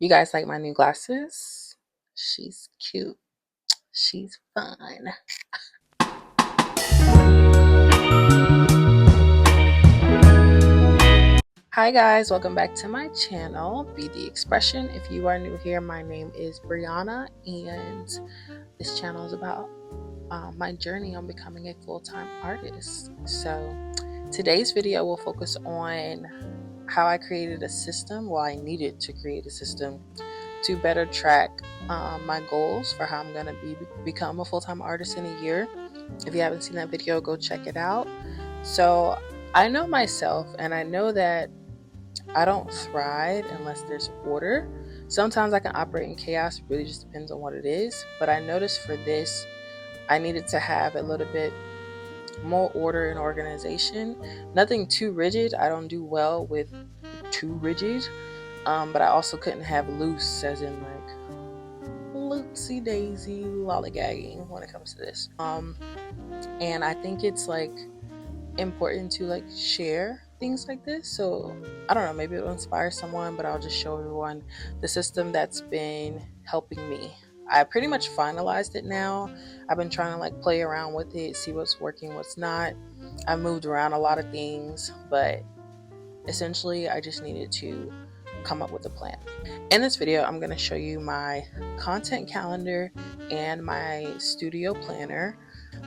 You guys like my new glasses? She's cute. She's fun. Hi guys, welcome back to my channel, Be The Expression. If you are new here, my name is Brianna and this channel is about my journey on becoming a full-time artist. So today's video will focus on how I created a system. Well, I needed to create a system to better track my goals for how I'm going to become a full-time artist in a year. If you haven't seen that video, go check it out. So I know myself, and I know that I don't thrive unless there's order. Sometimes I can operate in chaos. It really just depends on what it is. But I noticed for this, I needed to have a little bit more order and organization. Nothing too rigid. I don't do well with too rigid. But I also couldn't have loose, as in like loopsy daisy lollygagging when it comes to this. And I think it's like important to like share things like this. So I don't know, maybe it'll inspire someone, but I'll just show everyone the system that's been helping me. I pretty much finalized it now. I've been trying to like play around with it, see what's working, what's not. I've moved around a lot of things, but essentially I just needed to come up with a plan. In this video, I'm going to show you my content calendar and my studio planner,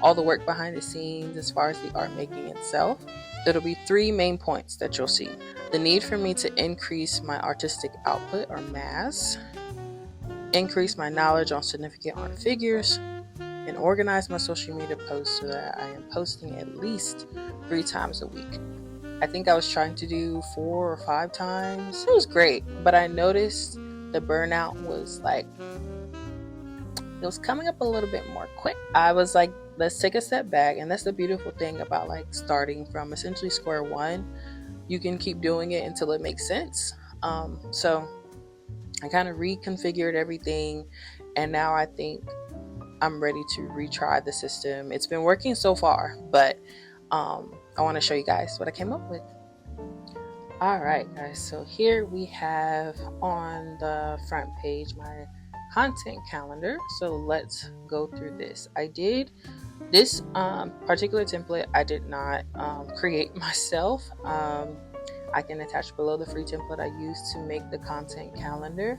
all the work behind the scenes as far as the art making itself. It'll be three main points that you'll see. The need for me to increase my artistic output or mass, increase my knowledge on significant art figures, and organize my social media posts so that I am posting at least 3 times a week. I think I was trying to do 4 or 5 times. It was great, but I noticed the burnout was like, it was coming up a little bit more quick. I was like, let's take a step back. And that's the beautiful thing about like starting from essentially square one. You can keep doing it until it makes sense. So I kind of reconfigured everything, and now I think I'm ready to retry the system. It's been working so far, but I want to show you guys what I came up with. Alright guys, so here we have on the front page my content calendar. So let's go through this. I did this particular template, I did not create myself. I can attach below the free template I used to make the content calendar.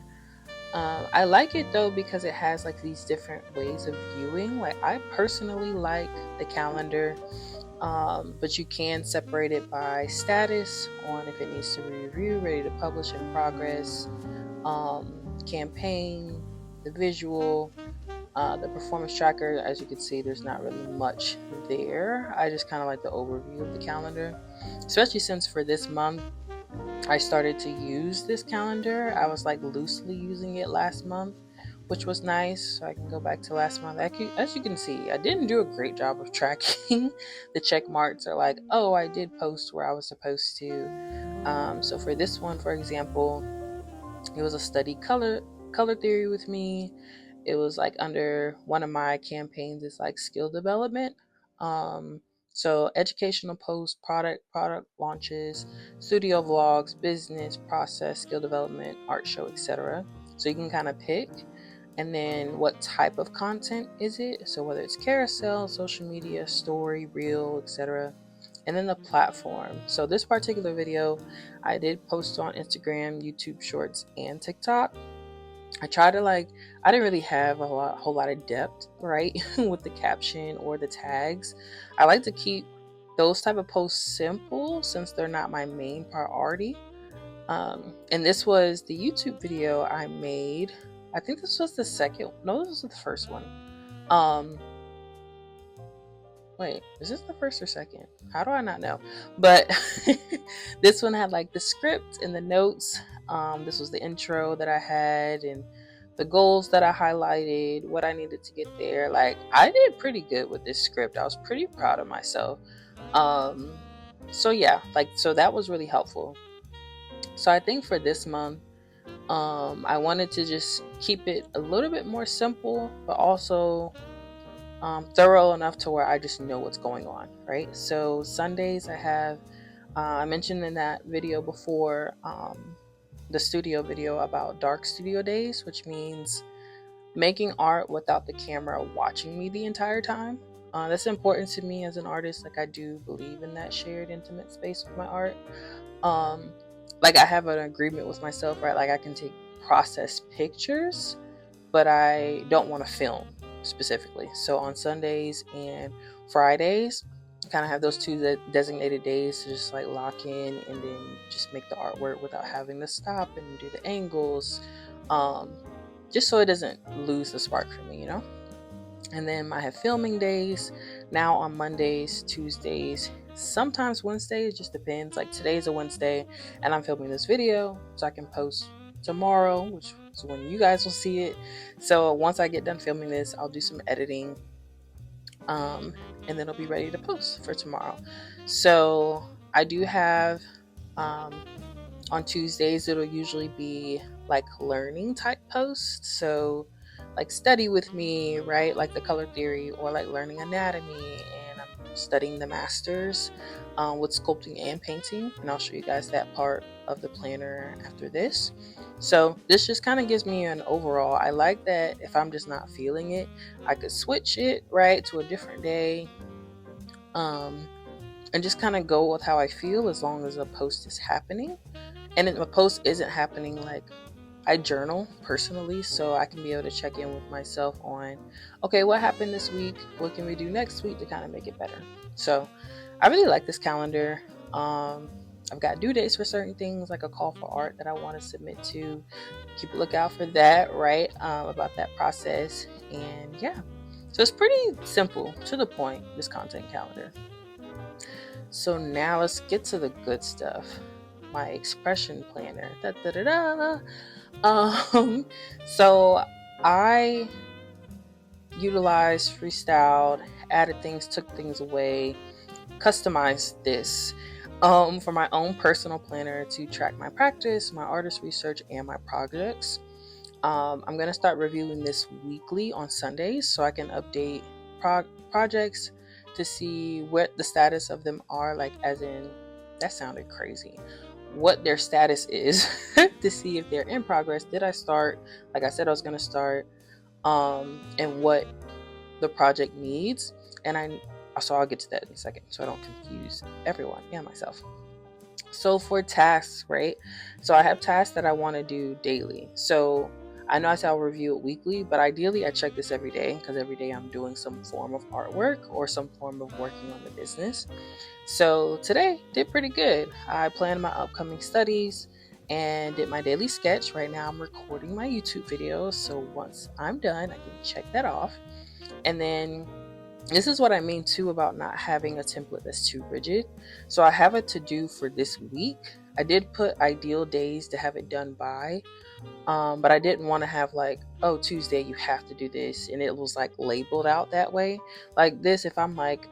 I like it though because it has like these different ways of viewing. Like I personally like the calendar, but you can separate it by status on if it needs to be reviewed, ready to publish, in progress, campaign, the visual, the performance tracker. As you can see, there's not really much there. I just kind of like the overview of the calendar, especially since for this month I started to use this calendar. I was like loosely using it last month, which was nice. So I can go back to last month. As you can see, I didn't do a great job of tracking. The check marks are like, oh, I did post where I was supposed to. So for this one, for example, it was a study color theory with me. It was like under one of my campaigns is like skill development. So educational posts, product launches, studio vlogs, business process, skill development, art show, etc. So you can kind of pick, and then what type of content is it? So whether it's carousel, social media, story, reel, etc. And then the platform. So this particular video I did post on Instagram, YouTube Shorts, and TikTok. I try to I didn't really have whole lot of depth, right, with the caption or the tags. I like to keep those type of posts simple since they're not my main priority. And this was the YouTube video I made. I think this was the second. No, this was the first one. Wait, is this the first or second? How do I not know? But this one had like the script and the notes. This was the intro that I had and the goals that I highlighted, what I needed to get there. Like I did pretty good with this script. I was pretty proud of myself. So yeah, so that was really helpful. So I think for this month, I wanted to just keep it a little bit more simple, but also thorough enough to where I just know what's going on, right? So Sundays I have, I mentioned in that video before, the studio video about dark studio days, which means making art without the camera watching me the entire time. That's important to me as an artist. Like, I do believe in that shared intimate space with my art. um like, I have an agreement with myself, right? Like, I can take process pictures, but I don't want to film specifically. So on Sundays and Fridays, kind of have those two designated days to just like lock in and then just make the artwork without having to stop and do the angles, just so it doesn't lose the spark for me, you know? And then I have filming days now on Mondays, Tuesdays, sometimes Wednesdays, just depends. Like, today's a Wednesday and I'm filming this video so I can post tomorrow, which is when you guys will see it. So once I get done filming this, I'll do some editing, and then it'll be ready to post for tomorrow. So I do have, on Tuesdays, it'll usually be like learning type posts. So, like, study with me, right? Like the color theory, or like learning anatomy. And I'm studying the masters with sculpting and painting. And I'll show you guys that part of the planner after this. So, this just kind of gives me an overall. I like that if I'm just not feeling it, I could switch it, right, to a different day. And just kind of go with how I feel as long as a post is happening. And if a post isn't happening, like, I journal personally, so I can be able to check in with myself on, okay, what happened this week? What can we do next week to kind of make it better? So I really like this calendar. I've got due dates for certain things, like a call for art that I want to submit to. Keep a lookout for that, right? About that process. And yeah, so it's pretty simple, to the point, this content calendar. So now let's get to the good stuff. My expression planner. So I utilized, freestyled, added things, took things away, customized this for my own personal planner to track my practice, my artist research, and my projects. I'm going to start reviewing this weekly on Sundays so I can update projects to see what the status of them are, like, as in, that sounded crazy, what their status is to see if they're in progress. Did I start like I said I was going to start, and what the project needs. And so I'll get to that in a second so I don't confuse everyone and myself. So for tasks, right? So I have tasks that I want to do daily. So I know I said I'll review it weekly, but ideally I check this every day, because every day I'm doing some form of artwork or some form of working on the business. So today did pretty good. I planned my upcoming studies and did my daily sketch. Right now I'm recording my YouTube video, so once I'm done, I can check that off. And then this is what I mean too about not having a template that's too rigid. So I have a to-do for this week. I did put ideal days to have it done by, but I didn't want to have like, oh, Tuesday you have to do this, and it was like labeled out that way. Like this, if I'm like,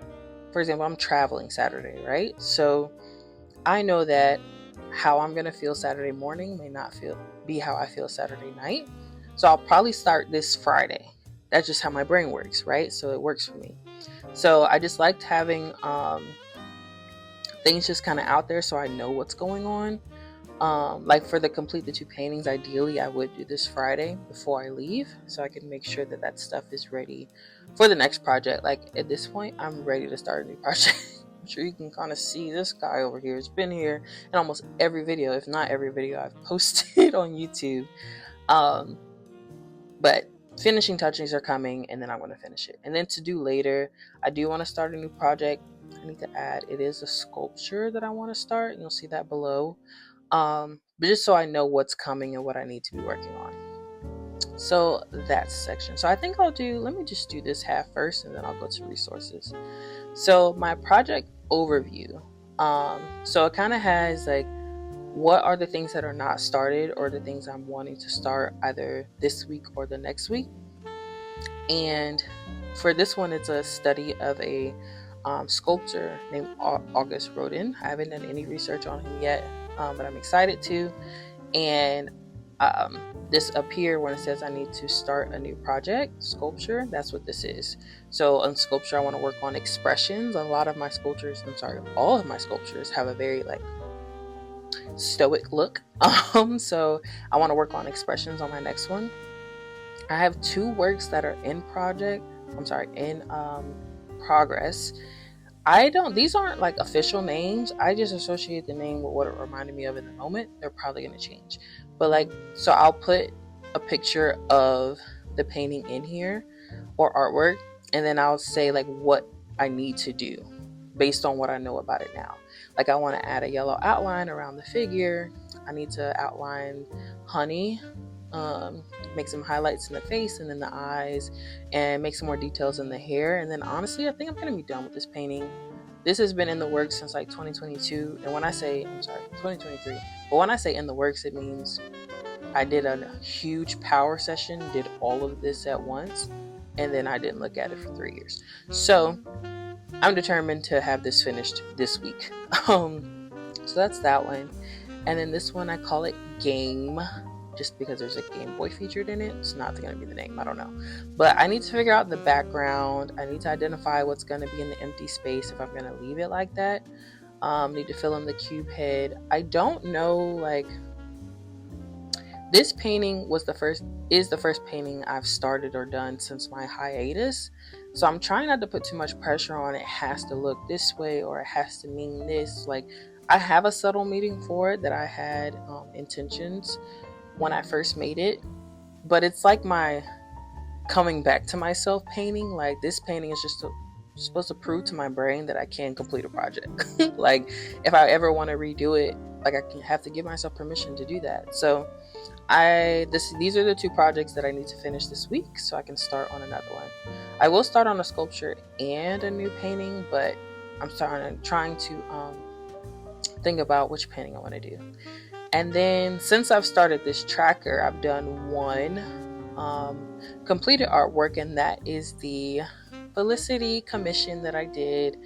for example, I'm traveling Saturday, right? So I know that how I'm gonna feel Saturday morning may not be how I feel Saturday night. So I'll probably start this Friday. That's just how my brain works, right? So it works for me. So I just liked having things just kind of out there so I know what's going on. Like for the complete the 2 paintings, ideally I would do this Friday before I leave, so I can make sure that that stuff is ready for the next project. Like at this point, I'm ready to start a new project. I'm sure you can kind of see this guy over here. It's been here in almost every video, if not every video I've posted on YouTube. But finishing touches are coming, and then I'm going to finish it. And then to do later, I do want to start a new project. I need to add, it is a sculpture that I want to start, and you'll see that below. But just so I know what's coming and what I need to be working on. So that's section. So I think let me just do this half first, and then I'll go to resources. So my project overview. So it kind of has like, what are the things that are not started, or the things I'm wanting to start either this week or the next week. And for this one, it's a study of a sculptor named August Rodin. I haven't done any research on him yet, but I'm excited to. And this up here, when it says I need to start a new project, sculpture, that's what this is. So on sculpture, I want to work on expressions. All of my sculptures have a very like stoic look. So I want to work on expressions on my next one. I have 2 works that are in progress. These aren't like official names. I just associate the name with what it reminded me of in the moment. They're probably going to change. But like, so I'll put a picture of the painting in here or artwork, and then I'll say like what I need to do based on what I know about it now. Like, I want to add a yellow outline around the figure. I need to outline honey, make some highlights in the face and then the eyes, and make some more details in the hair. And then honestly, I think I'm going to be done with this painting. This has been in the works since like 2022. And when I say, 2023. But when I say in the works, it means I did a huge power session, did all of this at once, and then I didn't look at it for 3 years. So I'm determined to have this finished this week. So that's that one. And then this one, I call it Game, just because there's a Game Boy featured in it. It's not going to be the name, I don't know. But I need to figure out the background. I need to identify what's going to be in the empty space if I'm going to leave it like that. Need to fill in the cube head. I don't know, like, this painting is the first painting I've started or done since my hiatus. So I'm trying not to put too much pressure on it has to look this way or it has to mean this. Like, I have a subtle meaning for it that I had intentions when I first made it. But it's like my coming back to myself painting. Like, this painting is just supposed to prove to my brain that I can complete a project. Like, if I ever want to redo it, like, I can have to give myself permission to do that. So these are the 2 projects that I need to finish this week so I can start on another one. I will start on a sculpture and a new painting, but I'm trying to think about which painting I want to do. And then since I've started this tracker, I've done one completed artwork, and that is the Felicity commission that I did.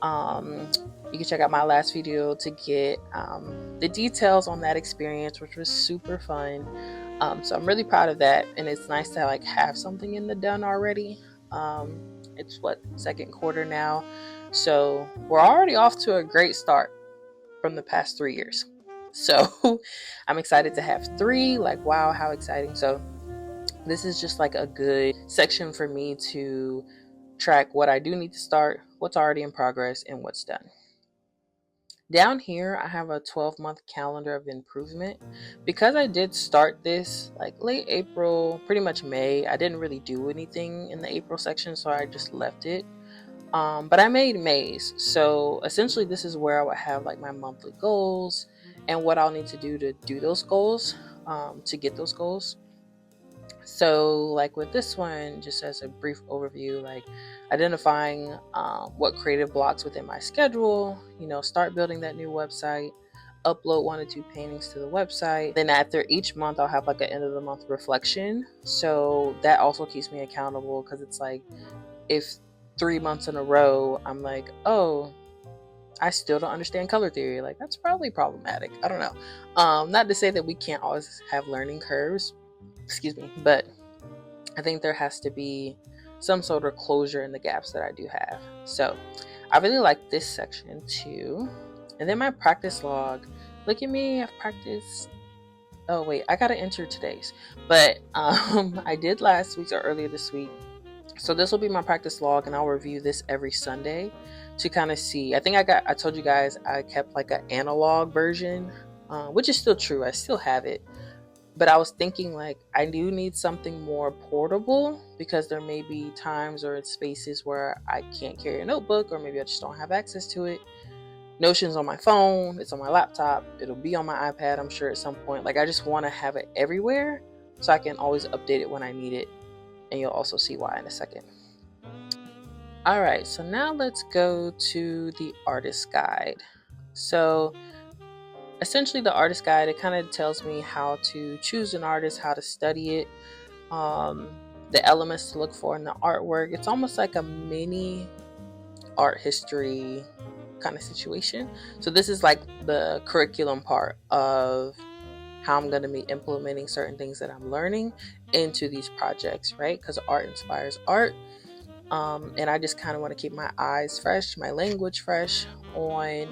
You can check out my last video to get the details on that experience, which was super fun. So I'm really proud of that, and it's nice to like have something in the done already. It's second quarter now, so we're already off to a great start from the past 3 years. So I'm excited to have 3. Like, wow, how exciting. So this is just like a good section for me to track what I do need to start, what's already in progress, and what's done. Down here, I have a 12-month calendar of improvement. Because I did start this like late April, pretty much May, I didn't really do anything in the April section, so I just left it. But I made May's. So essentially, this is where I would have like my monthly goals and what I'll need to do those goals, to get those goals. So like with this one, just as a brief overview, like identifying what creative blocks within my schedule, start building that new website, upload 1 or 2 paintings to the website. Then after each month, I'll have like an end of the month reflection. So that also keeps me accountable, because it's like, if 3 months in a row I'm like, oh, I still don't understand color theory, like, that's probably problematic. I don't know. Not to say that we can't always have learning curves, but I think there has to be some sort of closure in the gaps that I do have. So I really like this section too. And then my practice log. Look at me, I've practiced. Oh wait, I gotta enter today's, but I did last week's or earlier this week. So this will be my practice log, and I'll review this every Sunday to kind of see. I think I told you guys I kept like an analog version, which is still true. I still have it. But I was thinking, like, I do need something more portable, because there may be times or spaces where I can't carry a notebook, or maybe I just don't have access to it. Notion's on my phone, it's on my laptop, it'll be on my iPad, I'm sure, at some point. Like, I just want to have it everywhere so I can always update it when I need it. And you'll also see why in a second. Alright, so now let's go to the artist guide. So essentially, the artist guide, it kind of tells me how to choose an artist, how to study it, the elements to look for in the artwork. It's almost like a mini art history kind of situation. So this is like the curriculum part of how I'm going to be implementing certain things that I'm learning into these projects, right? Because art inspires art. And I just kind of want to keep my eyes fresh, my language fresh on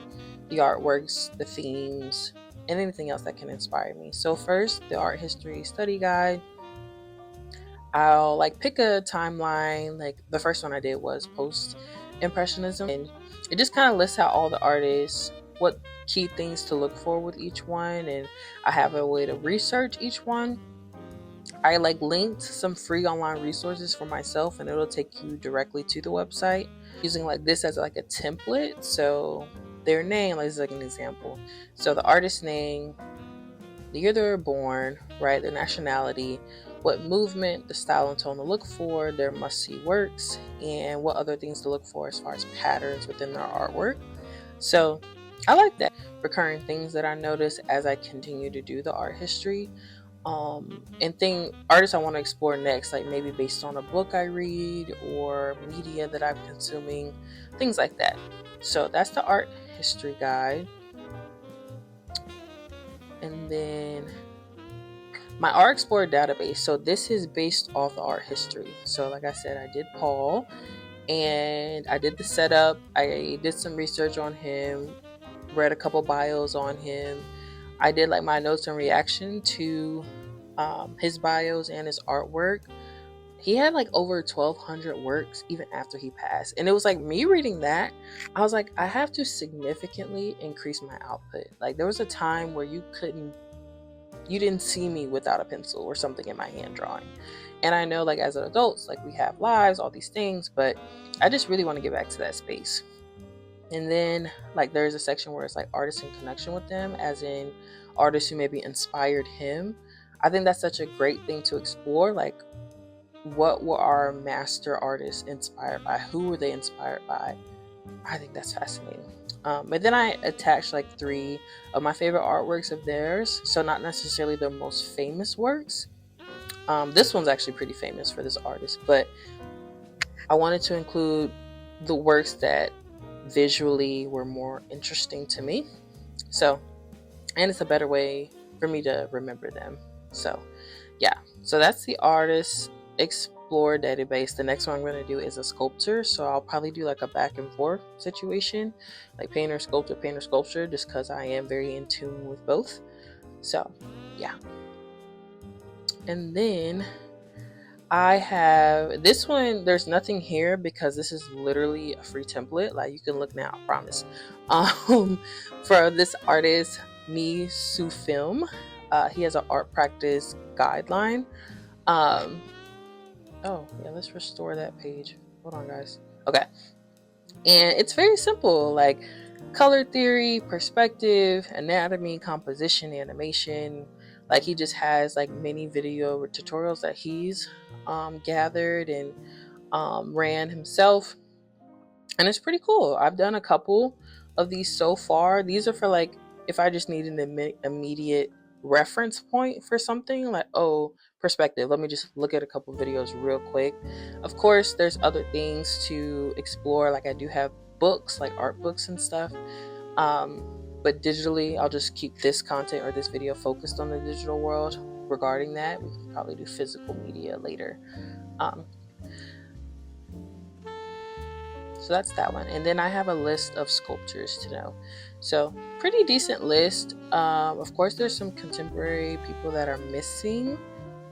the artworks, the themes, and anything else that can inspire me. So first, the art history study guide. I'll like pick a timeline. Like the first one I did was post impressionism, and it just kind of lists out all the artists, what key things to look for with each one, and I have a way to research each one. I like linked some free online resources for myself, and it'll take you directly to the website, using like this as like a template. So their name, like, is like an example. So the artist name, the year they were born, right, their nationality, what movement, the style and tone to look for, their must-see works, and what other things to look for as far as patterns within their artwork. So I like that. Recurring things that I notice as I continue to do the art history. And artists I want to explore next, like maybe based on a book I read or media that I'm consuming, things like that. So that's the art history guide. And then my Art Explorer database. So this is based off the art history. So like I said, I did Paul, and I did the setup. I did some research on him, read a couple bios on him. I did like my notes and reaction to his bios and his artwork. He had like over 1,200 works even after he passed. And it was like me reading that, I was like, I have to significantly increase my output. Like there was a time where you didn't see me without a pencil or something in my hand drawing. And I know like as adults, like we have lives, all these things, but I just really want to get back to that space. And then like there's a section where it's like artists in connection with them, as in artists who maybe inspired him. I think that's such a great thing to explore. Like, what were our master artists inspired by? Who were they inspired by? I think that's fascinating. But then I attached like 3 of my favorite artworks of theirs. So not necessarily their most famous works. This one's actually pretty famous for this artist, but I wanted to include the works that visually were more interesting to me. So, and it's a better way for me to remember them. So yeah, so that's the Artist Explorer database. The next one I'm going to do is a sculptor. So I'll probably do like a back and forth situation, like painter, sculpture, just because I am very in tune with both. So yeah. And then I have this one. There's nothing here because this is literally a free template. Like you can look now, I promise. For this artist, Mi Su Film. He has an art practice guideline. Oh yeah, let's restore that page. Hold on, guys. Okay. And it's very simple, like color theory, perspective, anatomy, composition, animation. Like he just has like many video tutorials that he's gathered and ran himself. And it's pretty cool. I've done a couple of these so far. These are for like if I just need an immediate reference point for something, like, oh, perspective, let me just look at a couple videos real quick. Of course, there's other things to explore. Like I do have books, like art books and stuff. But digitally, I'll just keep this content or this video focused on the digital world. Regarding that, we can probably do physical media later. So that's that one. And then I have a list of sculptors to know. So pretty decent list. Of course, there's some contemporary people that are missing.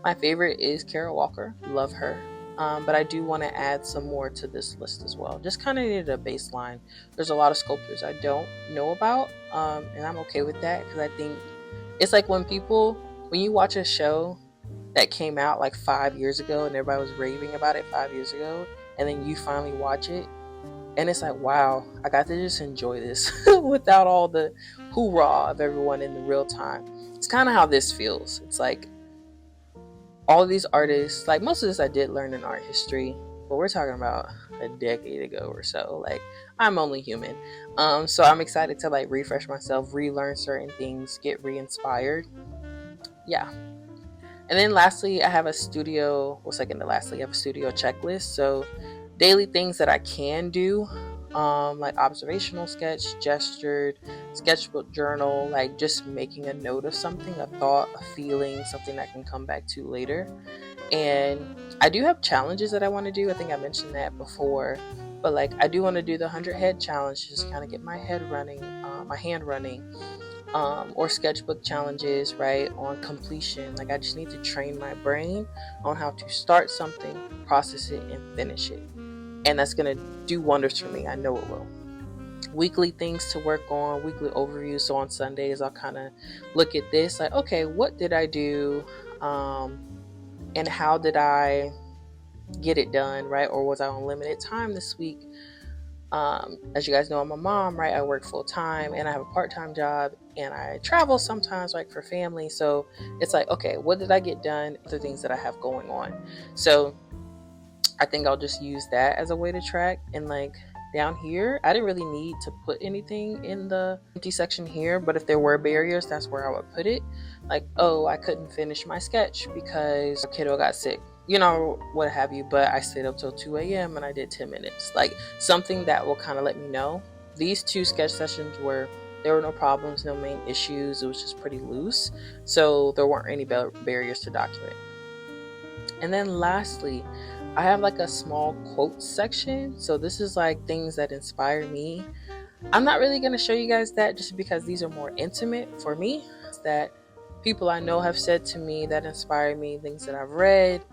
My favorite is Kara Walker. Love her. But I do want to add some more to this list as well. Just kind of needed a baseline. There's a lot of sculptors I don't know about. And I'm okay with that because I think it's like when you watch a show that came out like 5 years ago and everybody was raving about it 5 years ago, and then you finally watch it and it's like, wow, I got to just enjoy this without all the hoorah of everyone in the real time. It's kind of how this feels. It's like all of these artists, like most of this I did learn in art history, but we're talking about a decade ago or so. Like I'm only human. So I'm excited to like refresh myself, relearn certain things, get re-inspired. Yeah. And then lastly, I have a studio, I have a studio checklist. So daily things that I can do, like observational sketch, gestured, sketchbook journal, like just making a note of something, a thought, a feeling, something I can come back to later. And I do have challenges that I want to do. I think I mentioned that before, but like I do want to do the 100 head challenge, just kind of get my hand running. or sketchbook challenges, right, on completion. Like I just need to train my brain on how to start something, process it, and finish it. And that's going to do wonders for me. I know it will. Weekly things to work on, weekly overview. So on Sundays, I'll kind of look at this like, okay, what did I do? And how did I get it done, right? Or was I on limited time this week? As you guys know, I'm a mom, right? I work full time and I have a part time job and I travel sometimes, like for family. So it's like, okay, what did I get done? Other things that I have going on. So I think I'll just use that as a way to track. And like down here, I didn't really need to put anything in the empty section here, but if there were barriers, that's where I would put it. Like, oh, I couldn't finish my sketch because a kiddo got sick, you know, what have you, but I stayed up till 2 a.m. and I did 10 minutes. Like something that will kind of let me know. These 2 sketch sessions were, there were no problems, no main issues. It was just pretty loose. So there weren't any barriers to document. And then lastly, I have like a small quote section. So this is like things that inspire me. I'm not really going to show you guys that just because these are more intimate for me. It's that people I know have said to me that inspire me, things that I've read,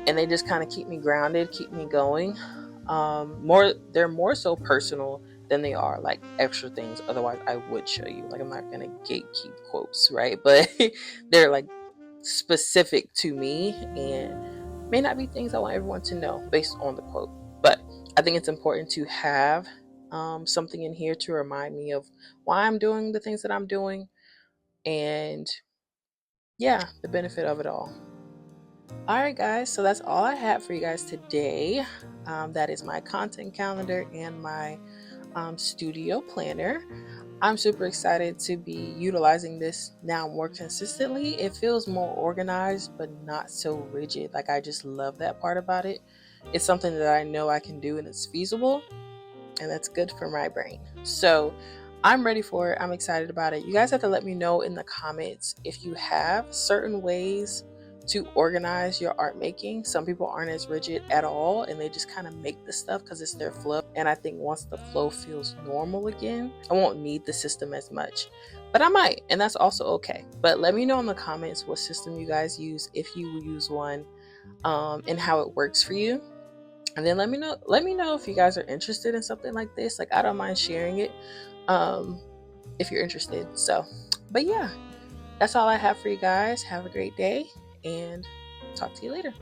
and they just kind of keep me grounded, keep me going. They're more so personal than they are like extra things. Otherwise, I would show you. Like I'm not going to gatekeep quotes, right? But they're like specific to me and may not be things I want everyone to know based on the quote. But I think it's important to have something in here to remind me of why I'm doing the things that I'm doing and yeah, the benefit of it all. All right, guys, so that's all I have for you guys today. That is my content calendar and my studio planner. I'm super excited to be utilizing this now more consistently. It feels more organized, but not so rigid. Like, I just love that part about it. It's something that I know I can do and it's feasible, and that's good for my brain. So, I'm ready for it. I'm excited about it. You guys have to let me know in the comments if you have certain ways to organize your art making. Some people aren't as rigid at all and they just kind of make the stuff because it's their flow. And I think once the flow feels normal again, I won't need the system as much. But I might, and that's also okay. But let me know in the comments what system you guys use, if you use one, and how it works for you. And then let me know if you guys are interested in something like this. Like I don't mind sharing it if you're interested. So, but yeah, that's all I have for you guys. Have a great day and talk to you later.